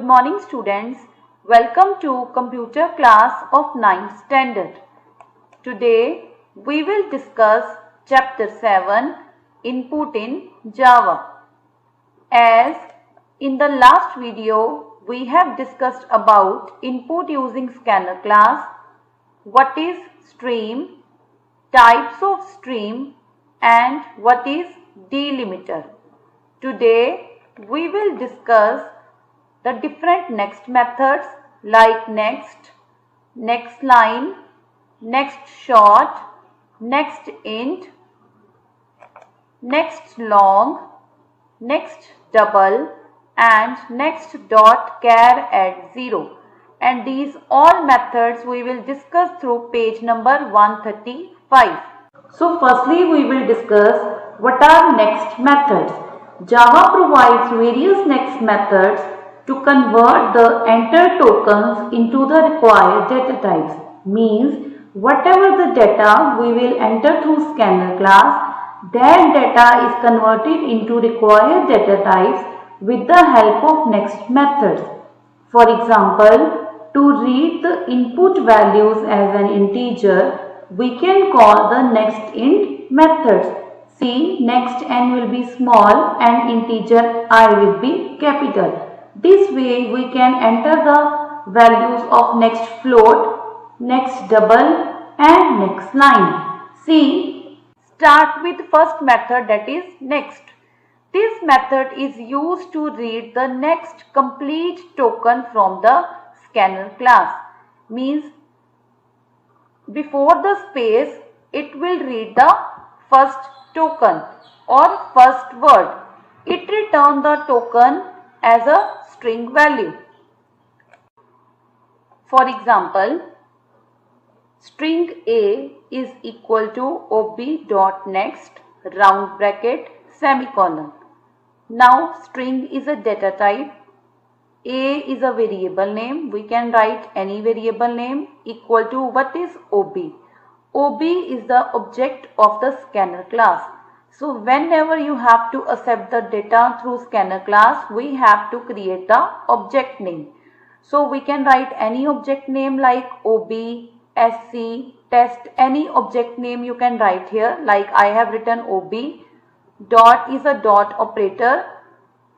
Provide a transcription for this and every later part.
morning students. Welcome to computer class of 9th standard. Today we will discuss chapter 7 Input in Java. As in the last video we have discussed about input using scanner class, what is stream, types of stream and what is delimiter. Today we will discuss the different next methods like next, next line, next short, next int, next long, next double and next dot char add 0, and these all methods we will discuss through page number 135. So firstly we will discuss what are next methods. Java provides various next methods to convert the entered tokens into the required data types. Means whatever the data we will enter through scanner class, that data is converted into required data types with the help of next methods. For example, to read the input values as an integer, we can call the nextInt methods. See, next n will be small and integer I will be capital. This way we can enter the values of next float, next double and next line. See, start with first method, that is next. This method is used to read the next complete token from the scanner class. Means before the space it will read the first token or first word. It returns the token as a string value. For example, string A is equal to ob.next round bracket semicolon. Now string is a data type. A is a variable name. We can write any variable name equal to what is ob. Ob is the object of the scanner class. So whenever you have to accept the data through scanner class, we have to create the object name. So we can write any object name like ob, sc, test, any object name you can write here. Like I have written ob. Dot is a dot operator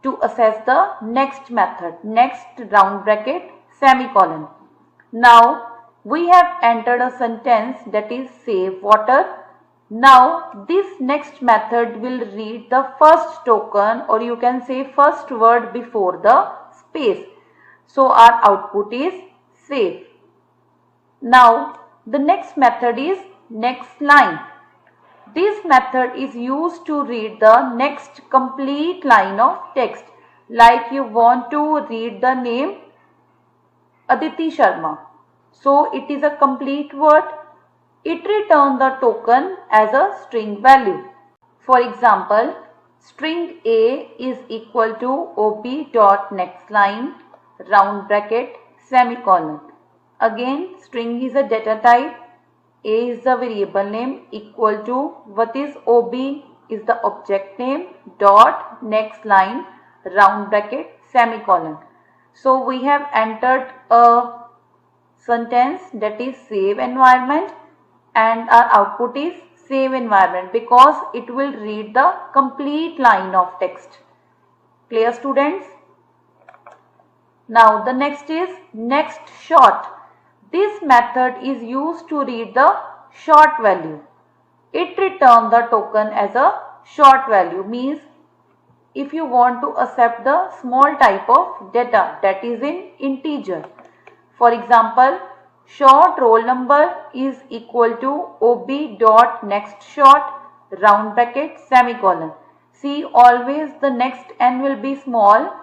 to access the next method, next round bracket semicolon. Now we have entered a sentence, that is save water. Now this next method will read the first token, or you can say first word before the space. So our output is save. Now the next method is next line. This method is used to read the next complete line of text. Like you want to read the name Aditi Sharma. So it is a complete word. It returns the token as a string value. For example, string A is equal to ob.nextLine round bracket semicolon. Again, string is a data type. A is the variable name equal to what is ob is the object name dot next line round bracket semicolon. So we have entered a sentence, that is save environment, and our output is save environment because it will read the complete line of text. Clear students? Now the next is next short. This method is used to read the short value. It returns the token as a short value. Means if you want to accept the small type of data, that is in integer. For example, short roll number is equal to ob.nextShort round bracket semicolon. See, always the next n will be small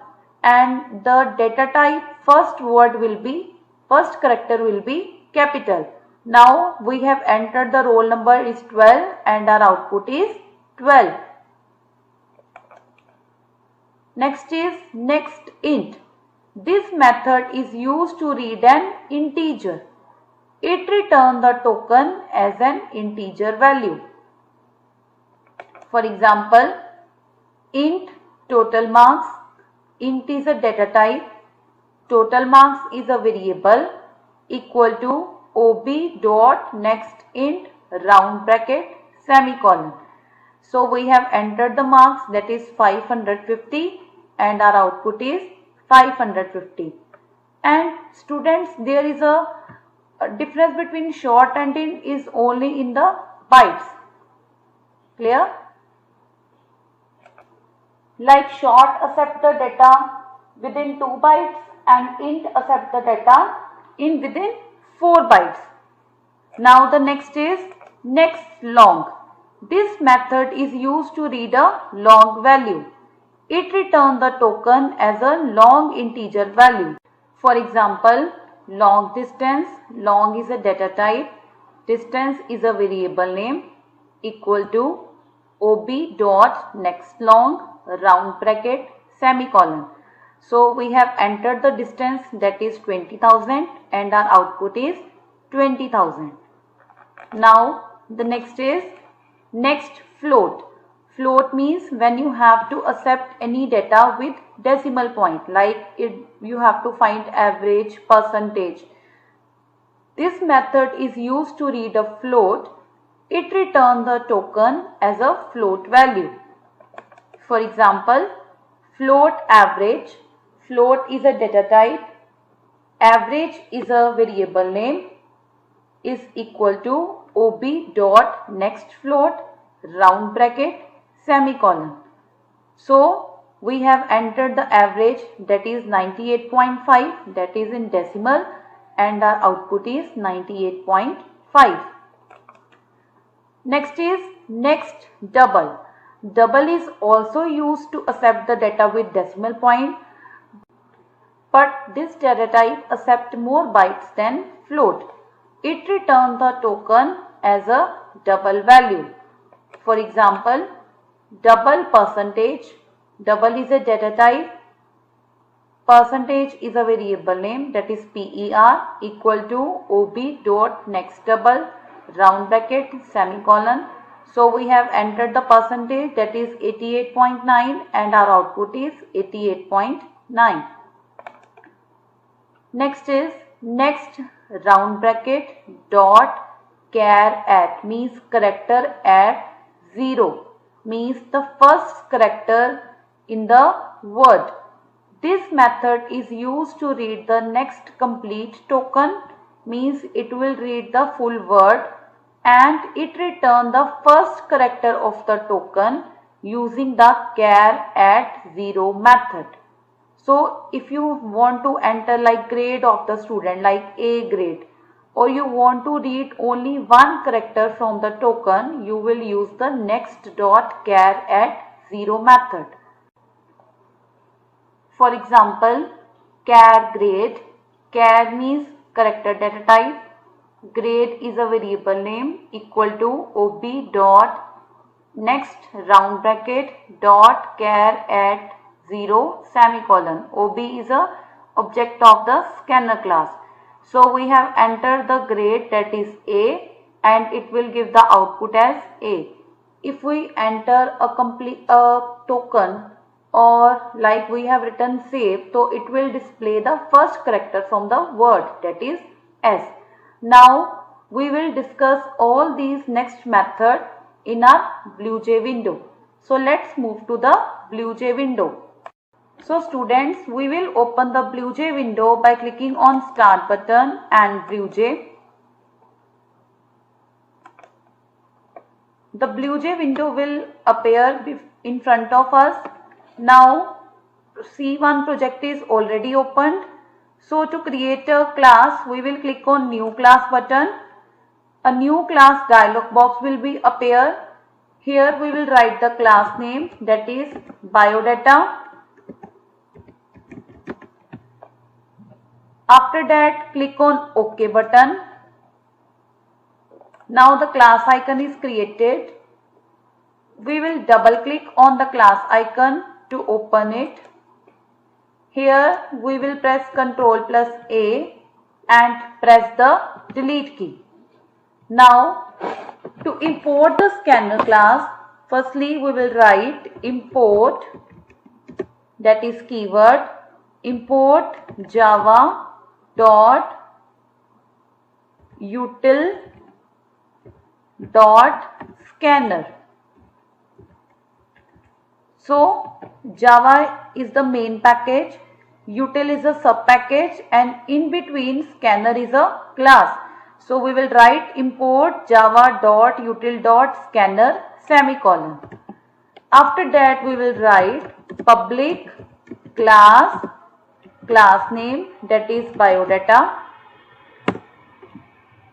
and the data type first character will be capital. Now we have entered the roll number is 12 and our output is 12. Next is next int. This method is used to read an integer. It returns the token as an integer value. For example, int total marks. Int is a data type. total marks is a variable equal to ob dot next int round bracket semicolon. So we have entered the marks, that is 550, and our output is 550. And students, there is a difference between short and int is only in the bytes. Clear? Like short accept the data within 2 bytes and int accept the data in within 4 bytes. Now the next is next long. This method is used to read a long value. It returns the token as a long integer value. For example, long distance, long is a data type, distance is a variable name, equal to ob dot next long round bracket semicolon. So we have entered the distance, that is 20,000, and our output is 20,000. Now the next is next float. Float means when you have to accept any data with decimal point, like you have to find average, percentage. This method is used to read a float. It returns the token as a float value. For example, float average. Float is a data type. Average is a variable name, is equal to ob dot next float round bracket semicolon. So we have entered the average, that is 98.5, that is in decimal, and our output is 98.5. Next is next double. Double is also used to accept the data with decimal point, but this data type accepts more bytes than float. It returns the token as a double value. For example, double percentage. Double is a data type. Percentage is a variable name, that is PER, equal to ob dot next double round bracket semicolon. So we have entered the percentage, that is 88.9, and our output is 88.9. Next is next round bracket dot char at, means character at 0, means the first character in the word. This method is used to read the next complete token, means it will read the full word, and it returns the first character of the token using the char at 0 method. So if you want to enter like grade of the student, like A grade, or you want to read only one character from the token, you will use the next dot char at 0 method. For example, char grade. Char means character data type. Grade is a variable name, equal to ob dot next round bracket dot char at 0 semicolon. ob is a object of the scanner class. So we have entered the grade, that is A, and it will give the output as A. If we enter a token, or like we have written save, so it will display the first character from the word, that is S. Now we will discuss all these next method in our BlueJ window. So let's move to the BlueJ window. So students, we will open the BlueJ window by clicking on Start button and BlueJ. The BlueJ window will appear in front of us. Now C1 project is already opened. So to create a class, we will click on New Class button. A new class dialog box will be appear. Here we will write the class name, that is biodata. After that, click on OK button. Now the class icon is created. We will double click on the class icon to open it. Here we will press Ctrl+A and press the delete key. Now to import the scanner class, firstly we will write import, that is keyword, import java dot util dot scanner. So Java is the main package, util is a sub package, and in between scanner is a class. So we will write import java dot util dot scanner semicolon. After that we will write public class name, that is biodata,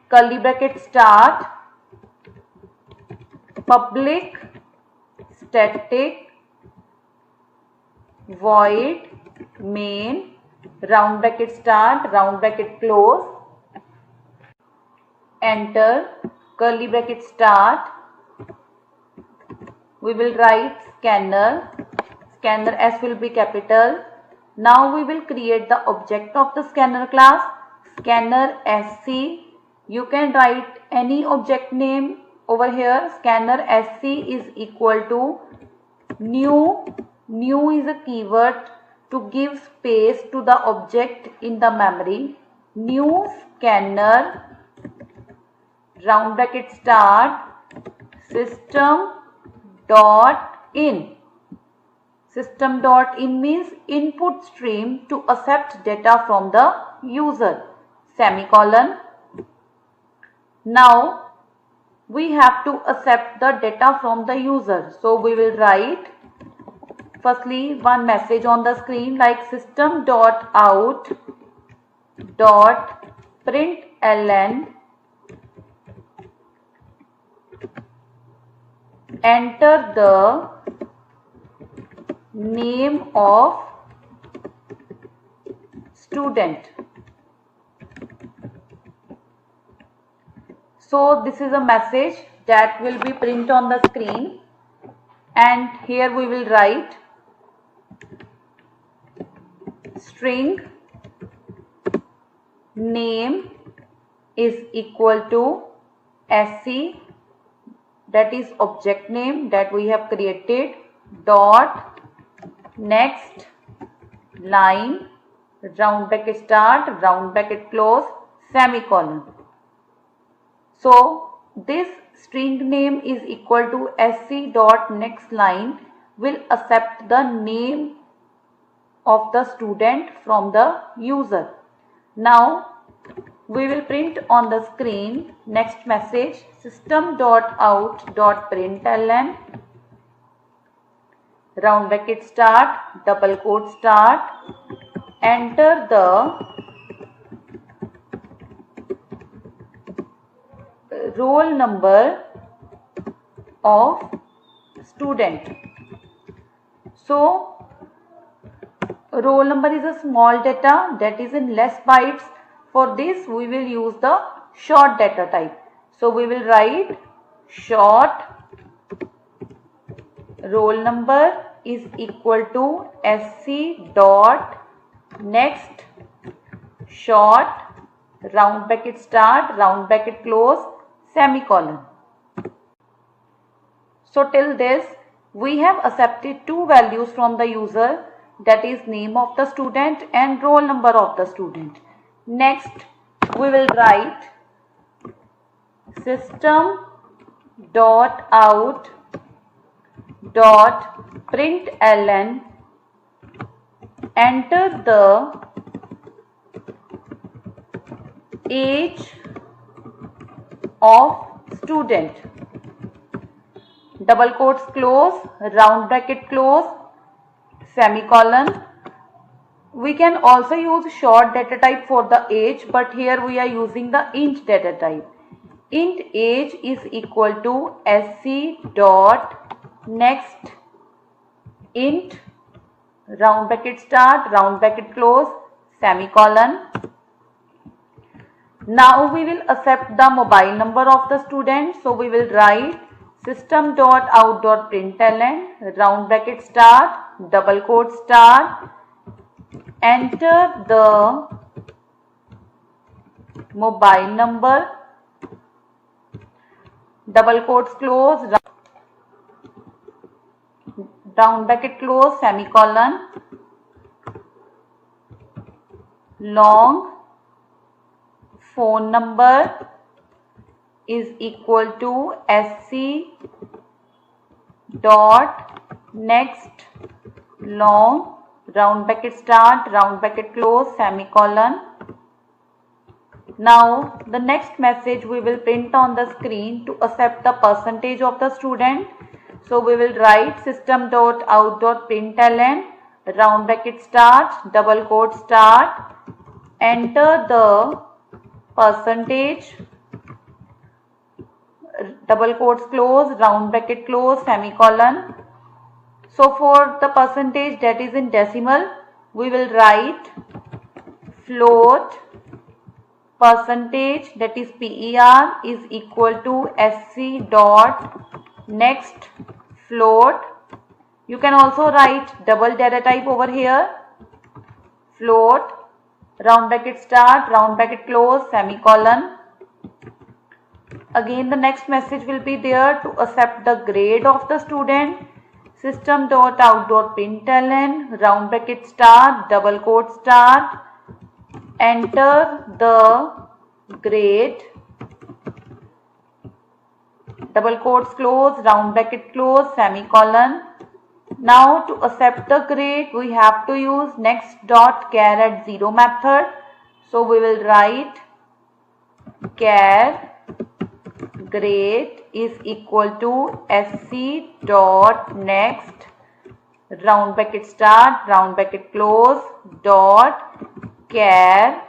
curly bracket start, public static void main, round bracket start, round bracket close, enter, curly bracket start. We will write scanner, scanner S will be capital. Now we will create the object of the scanner class, scanner SC. You can write any object name over here. Scanner SC is equal to new. New is a keyword to give space to the object in the memory. New scanner, round bracket start, system dot in. System dot in means input stream to accept data from the user, semicolon. Now we have to accept the data from the user. So we will write firstly one message on the screen like system dot out dot println enter the name of student. So this is a message that will be printed on the screen, and here we will write string name is equal to SC, that is object name that we have created, dot next line, round bracket start, round bracket close, semicolon. So this string name is equal to SC dot next line will accept the name of the student from the user. Now we will print on the screen next message system dot out dot println round bracket start, double quote start, enter the roll number of student. So roll number is a small data that is in less bytes. For this we will use the short data type. So we will write short roll number is equal to SC dot next short round bracket start, round bracket close, semicolon. So till this we have accepted two values from the user, that is name of the student and roll number of the student. Next we will write system dot out dot println enter the age of student, double quotes close, round bracket close, semicolon. We can also use short data type for the age, but here we are using the int data type. Int age is equal to SC dot next int round bracket start, round bracket close, semicolon. Now we will accept the mobile number of the student. So we will write system dot out dot println round bracket start, double quote start, enter the mobile number, double quotes close, round bracket close, semicolon. long phone number is equal to SC dot next long round bracket start round bracket close semicolon. Now the next message we will print on the screen to accept the percentage of the student. So we will write system.out.println round bracket start double quote start, enter the percentage double quotes close round bracket close semicolon. So for the percentage that is in decimal, we will write float percentage that is PER is equal to SC dot next float. You can also write double data type over here, float round bracket start round bracket close semicolon. Again the next message will be there to accept the grade of the student, system.out.println round bracket start double quote start, enter the grade double quotes close round bracket close semicolon. Now to accept the grade we have to use next dot char at 0 method. So we will write char grade is equal to SC dot next round bracket start round bracket close dot char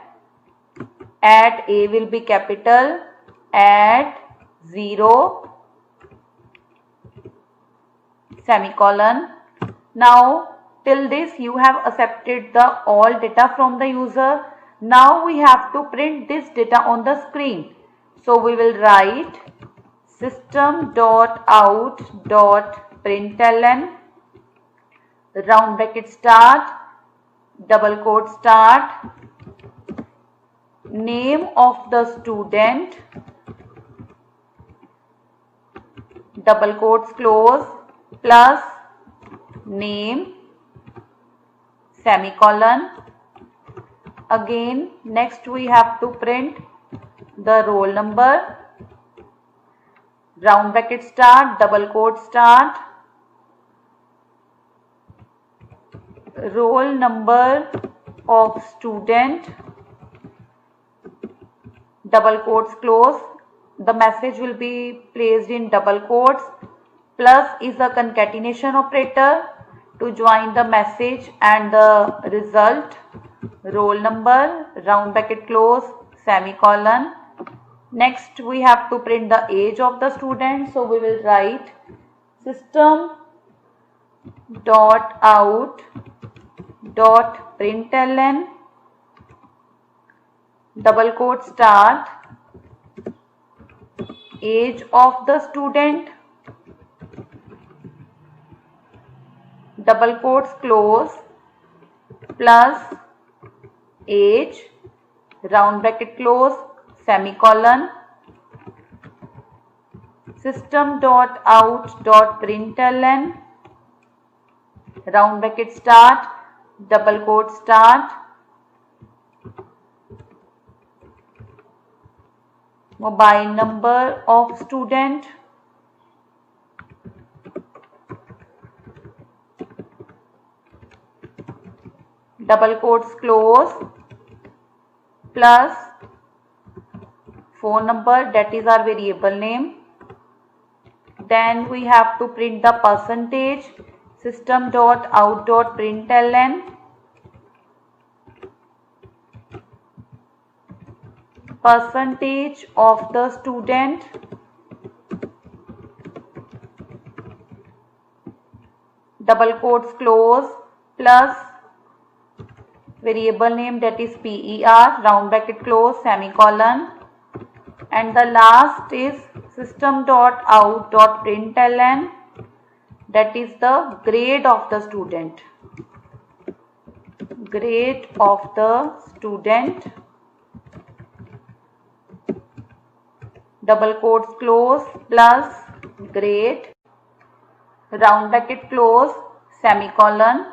at A will be capital at 0 semicolon. Now till this you have accepted the all data from the user. Now we have to print this data on the screen. So we will write system.out.println round bracket start double quote start name of the student double quotes close plus name semicolon. Again next we have to print the roll number round bracket start double quote start roll number of student double quotes close. The message will be placed in double quotes. Plus is a concatenation operator to join the message and the result. Roll number round bracket close semicolon. Next we have to print the age of the student. So we will write system.out.println double quote start age of the student double quotes close plus age round bracket close semicolon. System.out.println round bracket start double quote start mobile number of student double quotes close plus phone number that is our variable name. Then we have to print the percentage system.out.println percentage of the student double quotes close plus variable name that is PER round bracket close semicolon, and the last is system.out.println that is the grade of the student double quotes close plus grade round bracket close semicolon.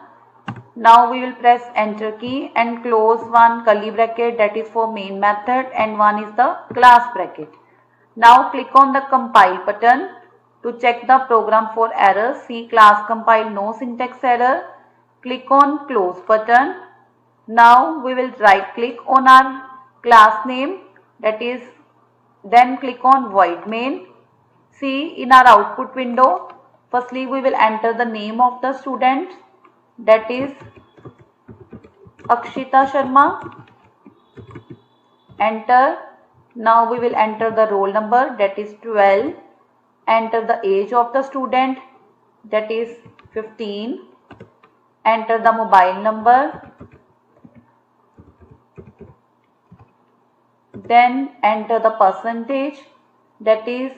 Now we will press enter key and close one curly bracket, that is for main method, and one is the class bracket. Now click on the compile button to check the program for errors. See class compile, no syntax error. Click on close button. Now we will right click on our class name, that is, then click on void main. See in our output window, firstly we will enter the name of the student, that is Akshita Sharma. Enter. Now we will enter the roll number, that is 12. Enter the age of the student, that is 15. Enter the mobile number. Then enter the percentage, that is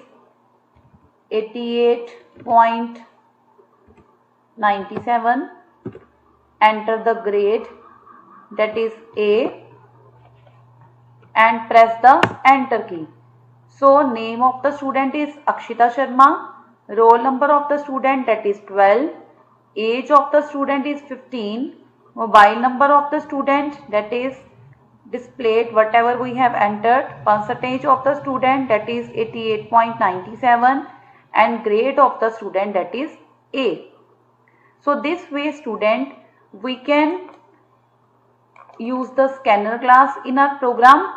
88.97. Enter the grade, that is A, and press the enter key. So name of the student is Akshita Sharma, roll number of the student, that is 12, age of the student is 15, mobile number of the student, that is displayed whatever we have entered, percentage of the student, that is 88.97, and grade of the student, that is A. So this way student, we can use the scanner class in our program,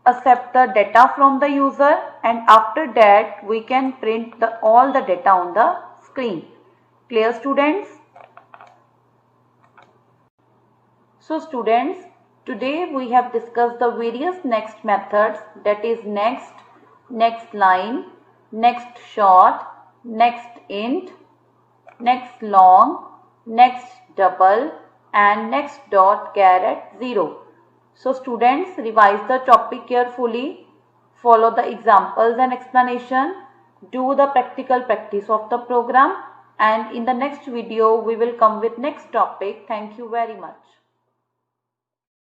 accept the data from the user, and after that we can print all the data on the screen. Clear students? So students, today we have discussed the various next methods, that is next, next line, next short, next int, next long, next double, and next dot char at 0. So students, revise the topic carefully, follow the examples and explanation, do the practical practice of the program, and in the next video we will come with next topic. Thank you very much.